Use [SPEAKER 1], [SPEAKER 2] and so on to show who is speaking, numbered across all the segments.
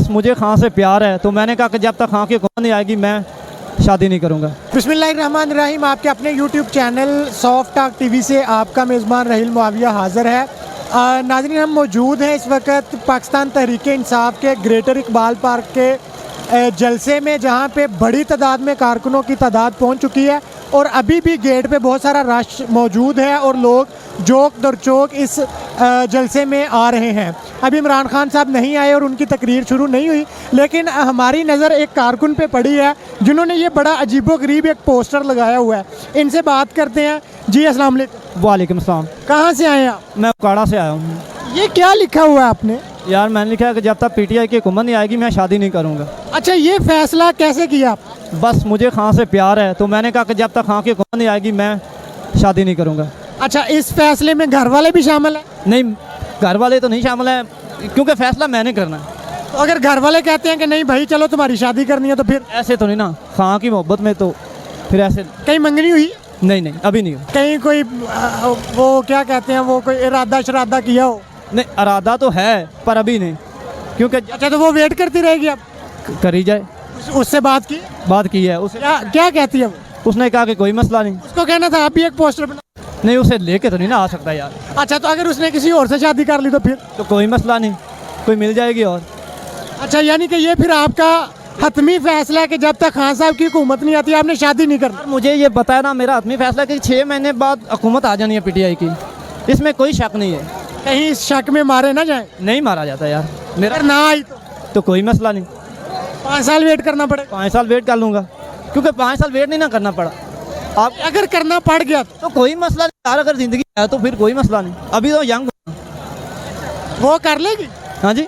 [SPEAKER 1] बस मुझे खां से प्यार है, तो मैंने कहा कि जब तक खां की हुकूमत नहीं आएगी मैं शादी नहीं करूँगा।
[SPEAKER 2] बिस्मिल्लाहिर्रहमानिर्रहीम। आपके अपने YouTube channel soft talk TV से आपका मेज़बान रहील मुआविया हाज़िर है। नाज़रीन, हम मौजूद हैं इस वक्त पाकिस्तान तहरीक-ए-इंसाफ के ग्रेटर इकबाल पार्क के जलसे में, जहां पे बड़ी तादाद में कारकुनों की तादाद पहुंच चुकी है और अभी भी गेट पे बहुत सारा रश मौजूद है और लोग जोक दर चौक इस जलसे में आ रहे हैं। अभी इमरान खान साहब नहीं आए और उनकी तकरीर शुरू नहीं हुई, लेकिन हमारी नज़र एक कारकुन पे पड़ी है जिन्होंने ये बड़ा अजीबोगरीब एक पोस्टर लगाया हुआ है। इनसे बात करते हैं। जी अस्सलाम वालेकुम।
[SPEAKER 1] वालेकुम अस्सलाम।
[SPEAKER 2] कहाँ से आए हैं आप?
[SPEAKER 1] मैं उकाड़ा से आया हूँ।
[SPEAKER 2] ये क्या लिखा हुआ है आपने?
[SPEAKER 1] यार मैंने लिखा है कि जब तक पीटीआई की हुकूमत नहीं आएगी मैं शादी नहीं करूँगा।
[SPEAKER 2] अच्छा, ये फैसला कैसे किया आप?
[SPEAKER 1] बस मुझे खां से प्यार है, तो मैंने कहा कि जब तक खां की हुकूमत नहीं आएगी मैं शादी नहीं करूँगा।
[SPEAKER 2] अच्छा, इस फैसले में घर वाले भी शामिल हैं?
[SPEAKER 1] नहीं, घर वाले तो नहीं शामिल हैं, क्योंकि फैसला मैंने करना है।
[SPEAKER 2] तो अगर घर वाले कहते हैं कि नहीं भाई चलो तुम्हारी शादी करनी है, तो फिर
[SPEAKER 1] ऐसे तो नहीं ना, खां की मोहब्बत में तो फिर ऐसे
[SPEAKER 2] कहीं मंगनी हुई?
[SPEAKER 1] नहीं, अभी नहीं हो।
[SPEAKER 2] कहीं कोई वो क्या कहते हैं, वो कोई इरादा शरादा किया हो?
[SPEAKER 1] नहीं, इरादा तो है पर अभी नहीं, क्योंकि
[SPEAKER 2] अच्छा, तो वो वेट करती रहेगी अब?
[SPEAKER 1] करी जाए।
[SPEAKER 2] उससे बात की
[SPEAKER 1] है उसे।
[SPEAKER 2] क्या कहती है वो?
[SPEAKER 1] उसने कहा कि कोई मसला नहीं।
[SPEAKER 2] उसको कहना था आप भी एक पोस्टर बना।
[SPEAKER 1] नहीं, उसे लेके तो नहीं ना आ सकता यार।
[SPEAKER 2] अच्छा, तो अगर उसने किसी और से शादी कर ली तो फिर?
[SPEAKER 1] तो कोई मसला नहीं, कोई मिल जाएगी और।
[SPEAKER 2] अच्छा, यानी कि ये फिर आपका हतमी फैसला है कि जब तक खान साहब की हुकूमत नहीं आती आपने शादी नहीं करनी?
[SPEAKER 1] मुझे ये बताया ना, मेरा हतमी फैसला कि 6 महीने बाद हुकूमत आ जानी है पीटीआई की, इसमें कोई शक नहीं है।
[SPEAKER 2] कहीं इस शक में मारे ना जाए?
[SPEAKER 1] नहीं मारा जाता यार मेरा।
[SPEAKER 2] अगर ना आई
[SPEAKER 1] तो कोई मसला नहीं,
[SPEAKER 2] 5 साल वेट करना पड़ेगा?
[SPEAKER 1] 5 साल वेट कर लूँगा, क्योंकि 5 साल वेट नहीं ना करना पड़ा। आप
[SPEAKER 2] अगर करना पड़ गया
[SPEAKER 1] तो कोई मसला नहीं यार, अगर ज़िंदगी है तो फिर कोई मसला नहीं। अभी तो यंग।
[SPEAKER 2] वो कर लेगी?
[SPEAKER 1] हाँ जी,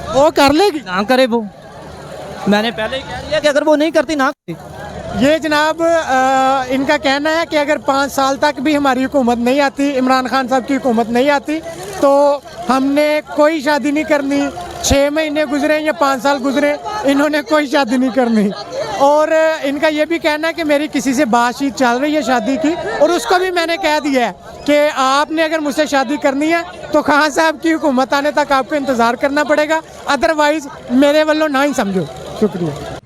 [SPEAKER 2] वो कर लेगी।
[SPEAKER 1] ना करे वो, मैंने पहले ही कह दिया कि अगर वो नहीं करती ना करती।
[SPEAKER 2] ये जनाब इनका कहना है कि अगर 5 साल तक भी हमारी हुकूमत नहीं आती, इमरान खान साहब की हुकूमत नहीं आती, तो हमने कोई शादी नहीं करनी। 6 महीने गुजरे या 5 साल गुजरे, इन्होंने कोई शादी नहीं करनी। और इनका ये भी कहना है कि मेरी किसी से बातचीत चल रही है शादी की, और उसको भी मैंने कह दिया है कि आपने अगर मुझसे शादी करनी है तो खान साहब की हुकूमत आने तक आपको इंतज़ार करना पड़ेगा, अदरवाइज़ मेरे वालों ना ही समझो। शुक्रिया।